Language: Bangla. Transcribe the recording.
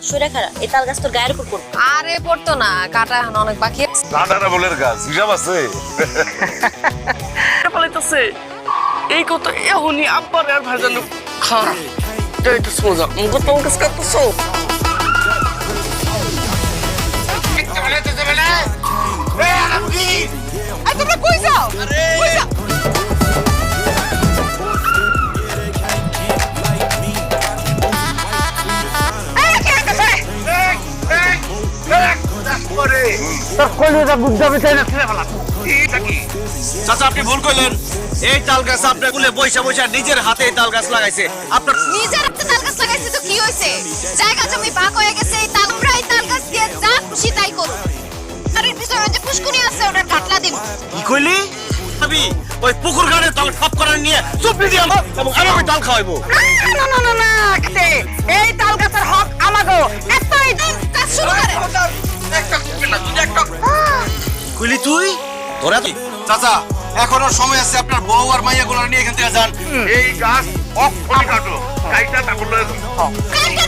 সরে খারাপ এই তাল গাছ তোর গায়ের উপর পড়বে। আরে পড়তো না, কাটা এখন অনেক বাকি। দাদারা বলের গাছ হিসাব আছে। পালাইতেছে এই কথা এখনই আব্বার আর ভাইজান খাওয়া যাইতে সোজা মুখো তোমার কাছে কাঁদতেছো। তোমরা কই যাও? কই যাও? চাচা আপনি ভুল করলেন। এই তাল গাছ আপনার কুলে বৈশা বৈশা নিজের হাতে এই তাল গাছ লাগাইছে। আপনার নিজের একটা তাল গাছ লাগাইছে তো কি হয়েছে? জায়গা জমি ভাগ হয়ে গেছে, এই তাল আমরা এই তাল গাছ দিয়ে যা খুশি তাই করব। বাড়ির পিছনে যে পুষ্কুনি আছে ওটার কাটলা দিব। কি কইলি? আমি ওই পুকুর গাড়ে তাল খপ করার নিয়ে চুপড়ি দিয়াম এবং আমি ওই তাল খাওয়াইবো। না না না না এই তাল গাছের হক আমাগো। এতই কাজ শুরু করে। কইলি তুই? তোরা তুই চাচা এখনো সময় আছে, আপনার বউ আর মাইয়া গুলো নিয়ে এখান থেকে যান। এই গাছ অক্ষরে কাটো কাইটা তারপর লয়ে যাও। কালকে